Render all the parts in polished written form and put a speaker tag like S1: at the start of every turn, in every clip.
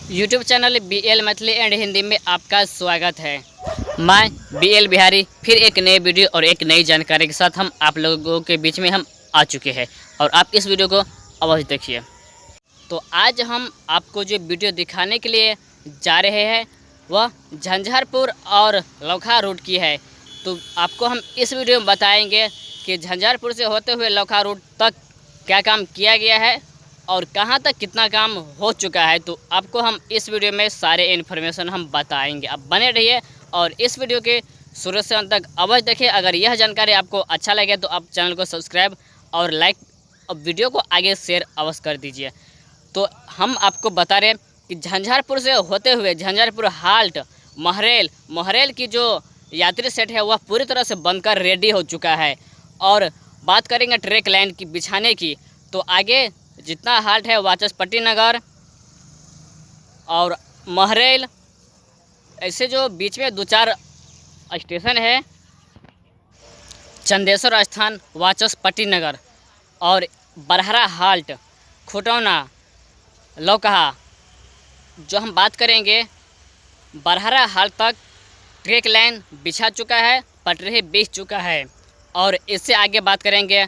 S1: YouTube channel BL Maithili and Hindi में आपका स्वागत है। मैं BL बिहारी फिर एक नए वीडियो और एक नई जानकारी के साथ हम आप लोगों के बीच में हम आ चुके हैं और आप इस वीडियो को अवश्य देखिए। तो आज हम आपको जो वीडियो दिखाने के लिए जा रहे हैं वह झंझारपुर और लौखा रूट की है। तो आपको हम इस वीडियो में बताएंगे कि झंझारपुर से होते हुए लौखा रूट तक क्या काम किया गया है और कहां तक कितना काम हो चुका है। तो आपको हम इस वीडियो में सारे इन्फॉर्मेशन हम बताएंगे। आप बने रहिए और इस वीडियो के शुरू से अंत तक अवश्य देखिए। अगर यह जानकारी आपको अच्छा लगे तो आप चैनल को सब्सक्राइब और लाइक और वीडियो को आगे शेयर अवश्य कर दीजिए। तो हम आपको बता रहे हैं कि झंझारपुर से होते हुए झंझारपुर हाल्ट महरेल की जो यात्री सेट है वह पूरी तरह से बनकर रेडी हो चुका है। और बात करेंगे ट्रैक लाइन की बिछाने की, तो आगे जितना हाल्ट है वाचस्पति नगर और महरेल, ऐसे जो बीच में 2-4 स्टेशन है, चंदेश्वर स्थान, वाचस्पति नगर और बरहरा हाल्ट, खुटौना, लौकहा, जो हम बात करेंगे बरहरा हाल्ट तक ट्रैक लाइन बिछा चुका है, पटरी बिछ चुका है। और इससे आगे बात करेंगे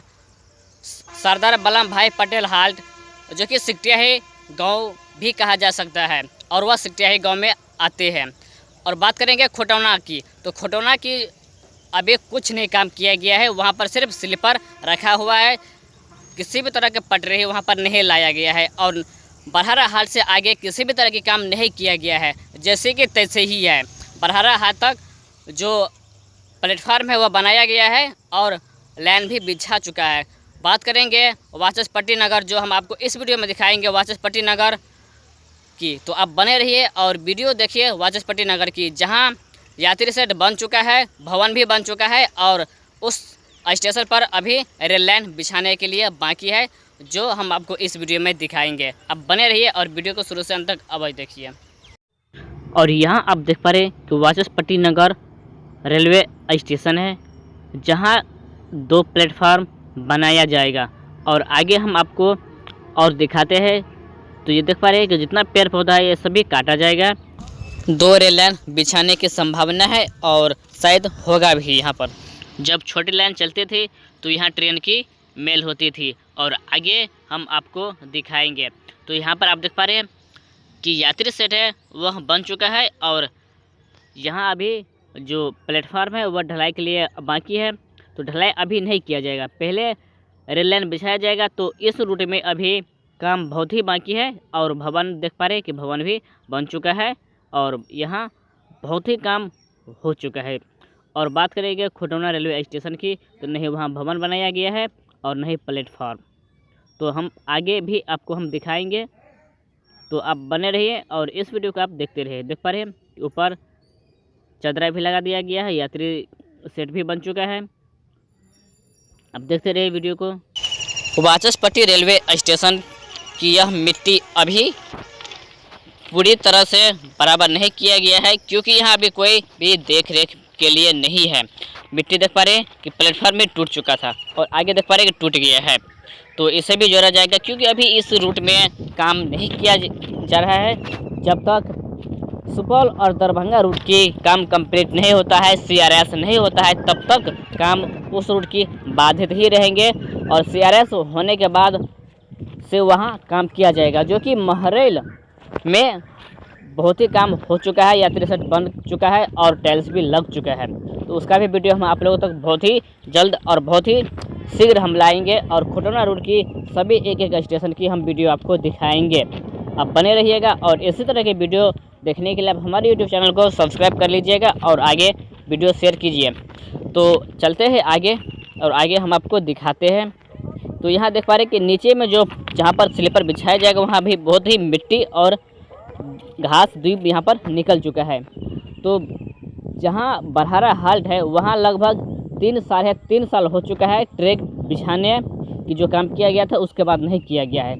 S1: सरदार वल्लभ भाई पटेल हाल्ट, जो कि सिकटियाही गांव भी कहा जा सकता है और वह सिकटियाही गांव में आते हैं। और बात करेंगे खुटौना की, तो खुटौना की अभी कुछ नहीं काम किया गया है, वहां पर सिर्फ स्लीपर रखा हुआ है, किसी भी तरह के पटरी वहां पर नहीं लाया गया है। और बरहरा हाल्ट से आगे किसी भी तरह की काम नहीं किया गया है, जैसे कि तैसे ही है। बरहरा हाल्ट तक जो प्लेटफार्म है वह बनाया गया है और लाइन भी बिछा चुका है। बात करेंगे वाचस्पति नगर, जो हम आपको इस वीडियो में दिखाएंगे वाचस्पति नगर की, तो आप बने रहिए और वीडियो देखिए वाचस्पति नगर की, जहां यात्री सेट बन चुका है, भवन भी बन चुका है और उस स्टेशन पर अभी रेल लाइन बिछाने के लिए बाकी है, जो हम आपको इस वीडियो में दिखाएंगे। आप बने रहिए और वीडियो को शुरू से अंत तक अवश्य देखिए। और यहाँ आप देख पा रहे कि वाचस्पति नगर रेलवे स्टेशन है, जहाँ 2 प्लेटफार्म बनाया जाएगा। और आगे हम आपको और दिखाते हैं, तो ये देख पा रहे हैं कि जितना पेड़ पौधा है ये सभी काटा जाएगा। 2 रेल लाइन बिछाने की संभावना है और शायद होगा भी। यहाँ पर जब छोटी लाइन चलती थी तो यहाँ ट्रेन की मेल होती थी और आगे हम आपको दिखाएंगे। तो यहाँ पर आप देख पा रहे हैं कि यात्री सेट है वह बन चुका है और यहाँ अभी जो प्लेटफार्म है वह ढलाई के लिए बाकी है, तो ढलाई अभी नहीं किया जाएगा, पहले रेल लाइन बिछाया जाएगा। तो इस रूट में अभी काम बहुत ही बाकी है और भवन देख पा रहे हैं कि भवन भी बन चुका है और यहाँ बहुत ही काम हो चुका है। और बात करेंगे खुटौना रेलवे स्टेशन की, तो नहीं वहाँ भवन बनाया गया है और नहीं प्लेटफार्म। तो हम आगे भी आपको हम दिखाएंगे, तो आप बने रहिए और इस वीडियो को आप देखते रहिए। देख पा रहे हैं ऊपर चादरा भी लगा दिया गया है, यात्री सेट भी बन चुका है। अब देखते रहिए वीडियो को। वाचस्पति रेलवे स्टेशन की यह मिट्टी अभी पूरी तरह से बराबर नहीं किया गया है, क्योंकि यहाँ अभी कोई भी देख रेख के लिए नहीं है। मिट्टी देख पा रहे हैं कि प्लेटफार्म में टूट चुका था और आगे देख पा रहे हैं कि टूट गया है, तो इसे भी जोड़ा जाएगा, क्योंकि अभी इस रूट में काम नहीं किया जा रहा है। जब तक सुपौल और दरभंगा रूट की काम कंप्लीट नहीं होता है, CRS नहीं होता है, तब तक काम उस रूट की बाधित ही रहेंगे। और CRS होने के बाद से वहाँ काम किया जाएगा, जो कि महरेल में बहुत ही काम हो चुका है, यात्री सेट बन चुका है और टाइल्स भी लग चुका है। तो उसका भी वीडियो हम आप लोगों तक बहुत ही जल्द और बहुत ही शीघ्र हम लाएंगे और खुटौना रूट की सभी एक स्टेशन की हम वीडियो आपको दिखाएंगे। आप बने रहिएगा और इसी तरह के वीडियो देखने के लिए आप हमारे YouTube चैनल को सब्सक्राइब कर लीजिएगा और आगे वीडियो शेयर कीजिए। तो चलते हैं आगे और आगे हम आपको दिखाते हैं। तो यहाँ देख पा रहे हैं कि नीचे में जो जहाँ पर स्लीपर बिछाया जाएगा वहाँ भी बहुत ही मिट्टी और घास द्वीप यहाँ पर निकल चुका है। तो जहाँ बरहरा हाल्ट है वहाँ लगभग 3 - 3 साल हो चुका है ट्रैक बिछाने की जो काम किया गया था उसके बाद नहीं किया गया है।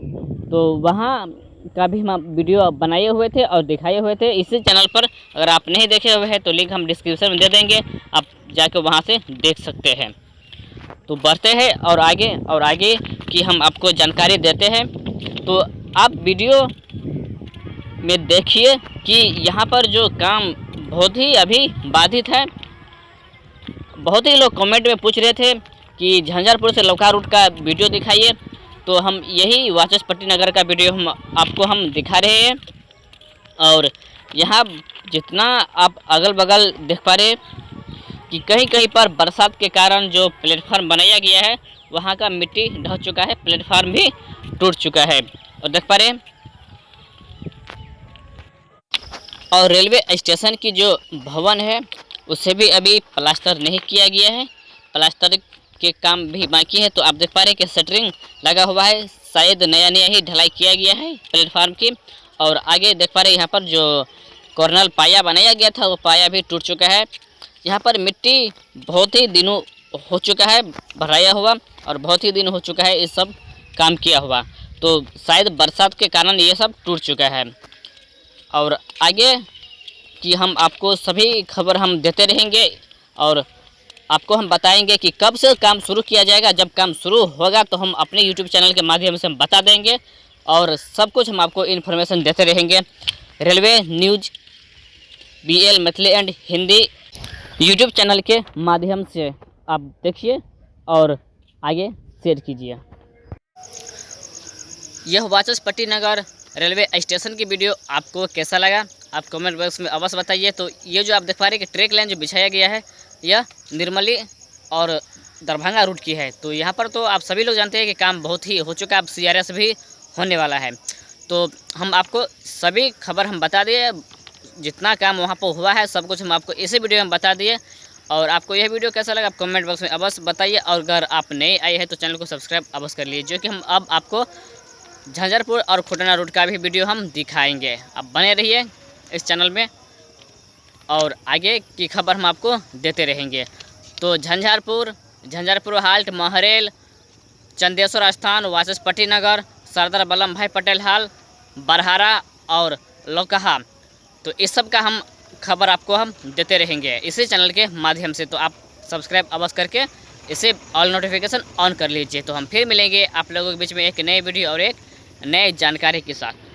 S1: तो वहाँ का भी हम वीडियो बनाए हुए थे और दिखाए हुए थे इसी चैनल पर। अगर आप नहीं देखे हुए हैं तो लिंक हम डिस्क्रिप्शन में दे देंगे, आप जाके वहाँ से देख सकते हैं। तो बढ़ते हैं और आगे की हम आपको जानकारी देते हैं। तो आप वीडियो में देखिए कि यहाँ पर जो काम बहुत ही अभी बाधित है। बहुत ही लोग कमेंट में पूछ रहे थे कि झंझारपुर से लौका रूट का वीडियो दिखाइए, तो हम यही वाचस्पति नगर का वीडियो हम दिखा रहे हैं। और यहाँ जितना आप अगल बगल देख पा रहे कि कहीं कहीं पर बरसात के कारण जो प्लेटफार्म बनाया गया है वहाँ का मिट्टी ढह चुका है, प्लेटफार्म भी टूट चुका है। और देख पा रहे हैं, और रेलवे स्टेशन की जो भवन है उसे भी अभी प्लास्टर नहीं किया गया है, प्लास्टर के काम भी बाकी है। तो आप देख पा रहे हैं कि शटरिंग लगा हुआ है, शायद नया नया ही ढलाई किया गया है प्लेटफार्म की। और आगे देख पा रहे हैं यहाँ पर जो कॉर्नर पाया बनाया गया था वो पाया भी टूट चुका है। यहाँ पर मिट्टी बहुत ही दिनों हो चुका है भराया हुआ, और बहुत ही दिन हो चुका है ये सब काम किया हुआ, तो शायद बरसात के कारण ये सब टूट चुका है। और आगे कि हम आपको सभी खबर हम देते रहेंगे और आपको हम बताएंगे कि कब से काम शुरू किया जाएगा। जब काम शुरू होगा तो हम अपने YouTube चैनल के माध्यम से हम बता देंगे और सब कुछ हम आपको इन्फॉर्मेशन देते रहेंगे। Railway news BL Maithili and Hindi YouTube channel के माध्यम से आप देखिए और आगे शेयर कीजिए। यह वाचस्पति नगर रेलवे स्टेशन की वीडियो आपको कैसा लगा आप कमेंट बॉक्स में अवश्य बताइए। तो ये जो आप देख पा रहे हैं कि ट्रैक लाइन जो बिछाया गया है यह निर्मली और दरभंगा रूट की है। तो यहाँ पर तो आप सभी लोग जानते हैं कि काम बहुत ही हो चुका है, अब CRS भी होने वाला है। तो हम आपको सभी खबर हम बता दिए, जितना काम वहाँ पर हुआ है सब कुछ हम आपको इसी वीडियो में बता दिए। और आपको यह वीडियो कैसा लगा आप कमेंट बॉक्स में अवश्य बताइए। और अगर आप नए आए हैं तो चैनल को सब्सक्राइब अवश्य कर लीजिए, जो कि हम अब आपको झंझारपुर और खुटना रूट का भी वीडियो हम दिखाएंगे। आप बने रहिए इस चैनल में और आगे की खबर हम आपको देते रहेंगे। तो झंझारपुर हाल्ट, महरेल, चंदेश्वर स्थान, वाचस्पति नगर, सरदार वल्लभ भाई पटेल हाल, बरहारा और लौकहा, तो इस सब का हम खबर आपको हम देते रहेंगे इसी चैनल के माध्यम से। तो आप सब्सक्राइब अवश्य करके इसे ऑल नोटिफिकेशन ऑन कर लीजिए। तो हम फिर मिलेंगे आप लोगों के बीच में एक नए वीडियो और एक नए जानकारी के साथ।